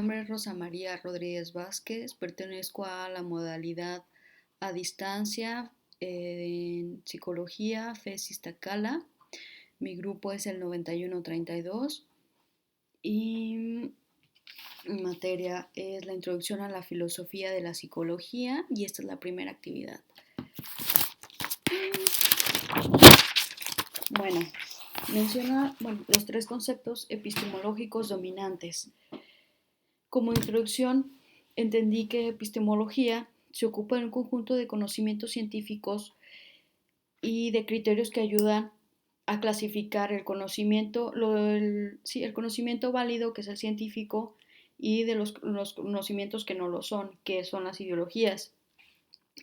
Mi nombre es Rosa María Rodríguez Vázquez, pertenezco a la modalidad a distancia en psicología FES Iztacala. Mi grupo es el 9132 y mi materia es la introducción a la filosofía de la psicología y esta es la primera actividad. Bueno, menciona los tres conceptos epistemológicos dominantes. Como introducción, entendí que epistemología se ocupa de un conjunto de conocimientos científicos y de criterios que ayudan a clasificar el conocimiento, el conocimiento válido, que es el científico, y de los conocimientos que no lo son, que son las ideologías.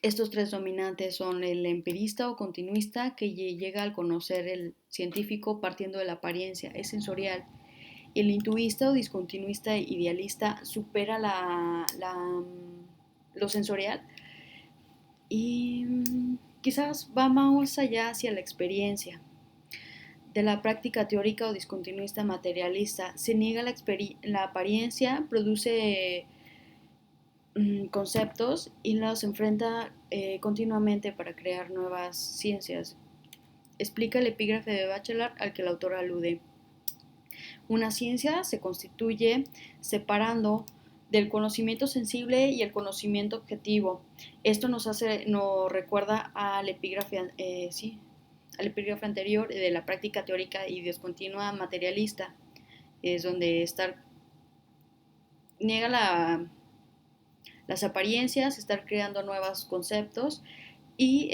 Estos tres dominantes son el empirista o continuista, que llega al conocer el científico partiendo de la apariencia, es sensorial. El intuista o discontinuista idealista supera lo sensorial y quizás va más allá hacia la experiencia. De la práctica teórica o discontinuista materialista se niega la apariencia, produce conceptos y los enfrenta continuamente para crear nuevas ciencias. Explica el epígrafe de Bachelard al que el autor alude. Una ciencia se constituye separando del conocimiento sensible y el conocimiento objetivo. Esto nos recuerda al epígrafe anterior de la práctica teórica y discontinua materialista, es donde niega las apariencias, estar creando nuevos conceptos y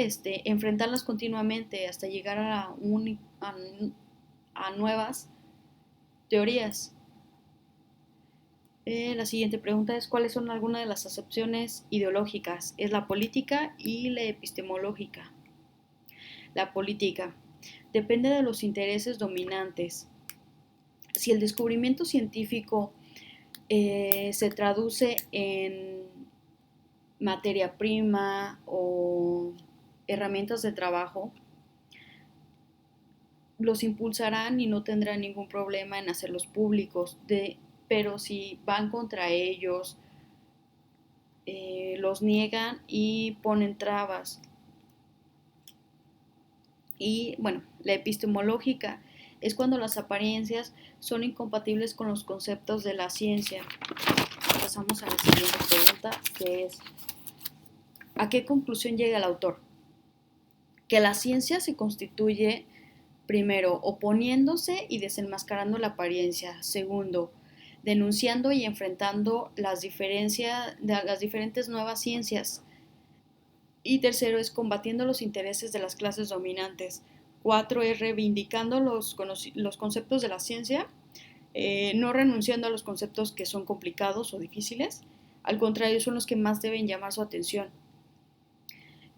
enfrentarlas continuamente hasta llegar a nuevas teorías. La siguiente pregunta es: ¿cuáles son algunas de las acepciones ideológicas? Es la política y la epistemológica. La política depende de los intereses dominantes. Si el descubrimiento científico se traduce en materia prima o herramientas de trabajo, los impulsarán y no tendrán ningún problema en hacerlos públicos. Pero si van contra ellos, los niegan y ponen trabas. Y bueno, la epistemológica es cuando las apariencias son incompatibles con los conceptos de la ciencia. Pasamos a la siguiente pregunta, que es: ¿a qué conclusión llega el autor? Que la ciencia se constituye, primero, oponiéndose y desenmascarando la apariencia. Segundo, denunciando y enfrentando las diferentes nuevas ciencias. Y tercero es combatiendo los intereses de las clases dominantes. 4 es reivindicando los conceptos de la ciencia, no renunciando a los conceptos que son complicados o difíciles. Al contrario, son los que más deben llamar su atención.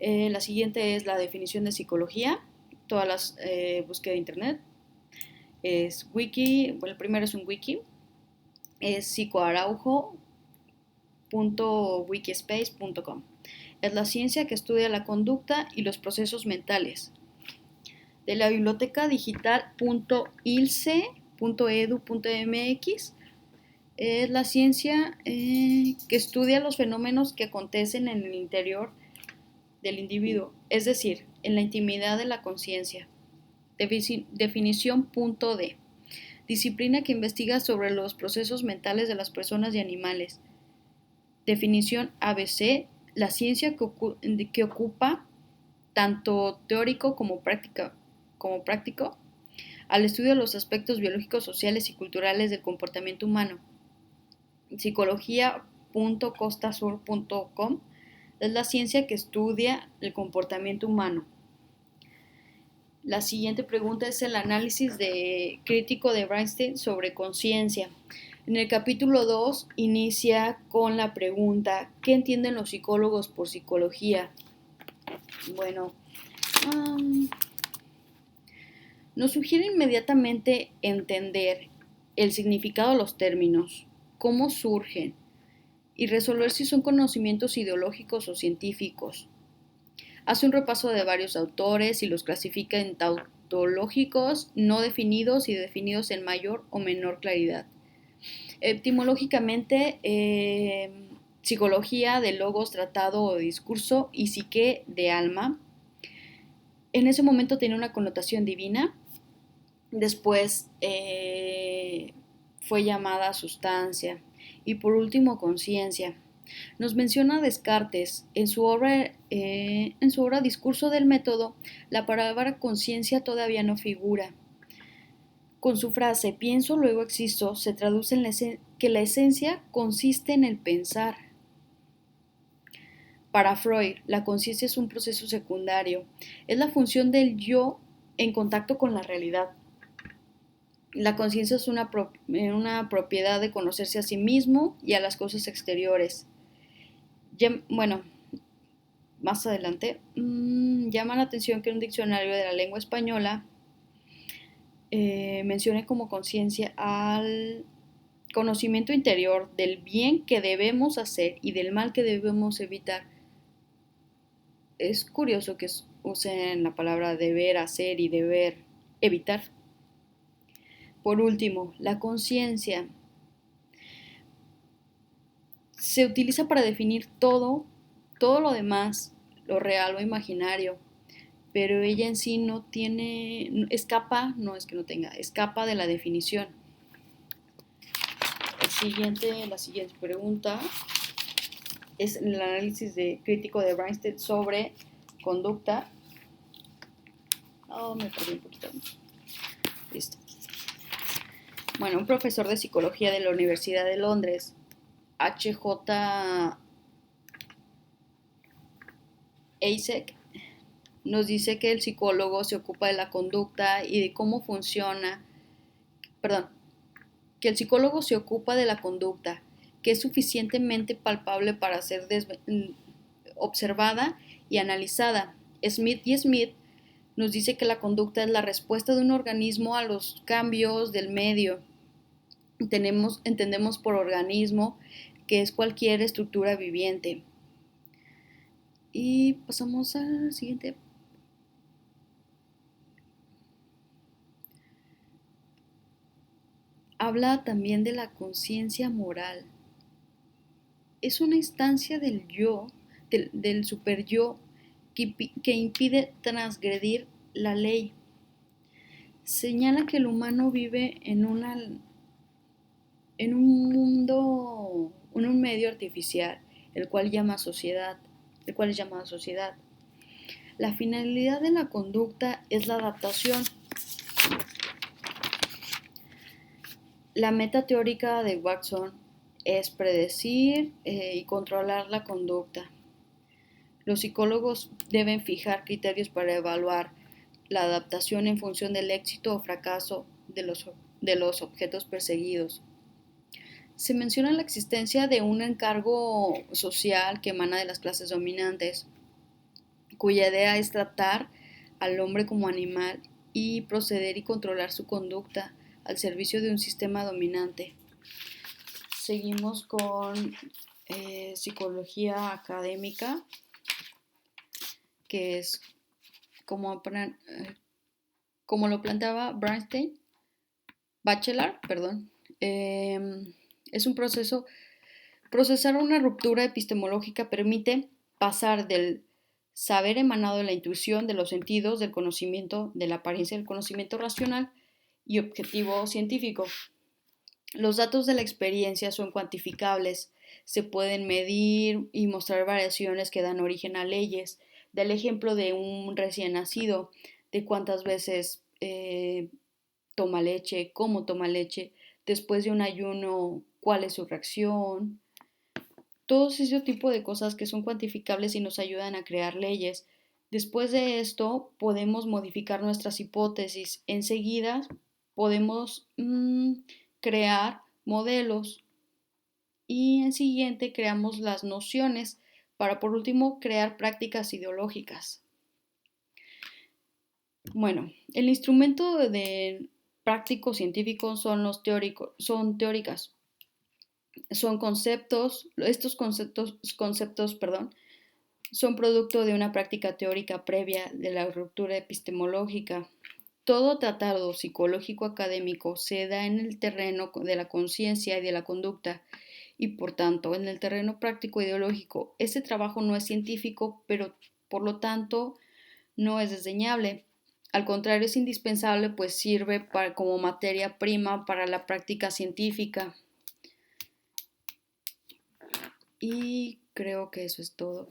La siguiente es la definición de psicología. Todas las búsquedas de internet. Es wiki, bueno, el primero es un wiki. Es psicoaraujo.wikispace.com. Es la ciencia que estudia la conducta y los procesos mentales. De la biblioteca digital.ilce.edu.mx es la ciencia que estudia los fenómenos que acontecen en el interior del individuo, es decir, en la intimidad de la conciencia. Definición.d. Disciplina que investiga sobre los procesos mentales de las personas y animales. Definición ABC. La ciencia que ocupa, tanto teórico como práctico, al estudio de los aspectos biológicos, sociales y culturales del comportamiento humano. Psicología.costasur.com es la ciencia que estudia el comportamiento humano. La siguiente pregunta es el análisis crítico de Bernstein sobre conciencia. En el capítulo 2 inicia con la pregunta: ¿qué entienden los psicólogos por psicología? Bueno, nos sugiere inmediatamente entender el significado de los términos, cómo surgen y resolver si son conocimientos ideológicos o científicos. Hace un repaso de varios autores y los clasifica en tautológicos, no definidos y definidos en mayor o menor claridad. Etimológicamente, psicología de logos, tratado o discurso y psique de alma. En ese momento tenía una connotación divina. Después fue llamada sustancia. Y por último, conciencia. Nos menciona Descartes en su obra Discurso del Método, la palabra conciencia todavía no figura. Con su frase pienso, luego existo, se traduce en que la esencia consiste en el pensar. Para Freud, la conciencia es un proceso secundario, es la función del yo en contacto con la realidad. La conciencia es una propiedad de conocerse a sí mismo y a las cosas exteriores. Bueno, más adelante, llama la atención que un diccionario de la lengua española mencione como conciencia al conocimiento interior del bien que debemos hacer y del mal que debemos evitar. Es curioso que usen la palabra deber hacer y deber evitar. Por último, la conciencia se utiliza para definir todo lo demás, lo real o imaginario, pero ella en sí no tiene, escapa, no es que no tenga, escapa de la definición. La siguiente pregunta es el análisis crítico de Bernstein sobre conducta. Me perdí un poquito. Listo. Bueno, un profesor de psicología de la Universidad de Londres, H.J. Eysenck, nos dice que el psicólogo se ocupa de la conducta y de cómo funciona, que el psicólogo se ocupa de la conducta, que es suficientemente palpable para ser observada y analizada. Smith nos dice que la conducta es la respuesta de un organismo a los cambios del medio. Entendemos por organismo que es cualquier estructura viviente. Y pasamos al siguiente. Habla también de la conciencia moral. Es una instancia del yo, del super yo, que impide transgredir la ley. Señala que el humano vive en un mundo, en un medio artificial, el cual es llamada sociedad. La finalidad de la conducta es la adaptación. La meta teórica de Watson es predecir y controlar la conducta. Los psicólogos deben fijar criterios para evaluar la adaptación en función del éxito o fracaso de los objetos perseguidos. Se menciona la existencia de un encargo social que emana de las clases dominantes, cuya idea es tratar al hombre como animal y proceder y controlar su conducta al servicio de un sistema dominante. Seguimos con psicología académica, que es como lo planteaba Bachelard, es un procesar una ruptura epistemológica permite pasar del saber emanado de la intuición, de los sentidos, del conocimiento, de la apariencia del conocimiento racional y objetivo científico. Los datos de la experiencia son cuantificables, se pueden medir y mostrar variaciones que dan origen a leyes. Del ejemplo de un recién nacido, de cuántas veces toma leche, cómo toma leche, después de un ayuno, cuál es su reacción. Todos ese tipo de cosas que son cuantificables y nos ayudan a crear leyes. Después de esto podemos modificar nuestras hipótesis. Enseguida podemos crear modelos y en siguiente creamos las nociones para por último crear prácticas ideológicas. Bueno, el instrumento de práctico científico son teóricas. Son conceptos, son producto de una práctica teórica previa de la ruptura epistemológica. Todo tratado psicológico académico se da en el terreno de la conciencia y de la conducta y por tanto en el terreno práctico ideológico. Este trabajo no es científico, pero por lo tanto no es desdeñable. Al contrario, es indispensable, pues sirve como materia prima para la práctica científica. Y creo que eso es todo.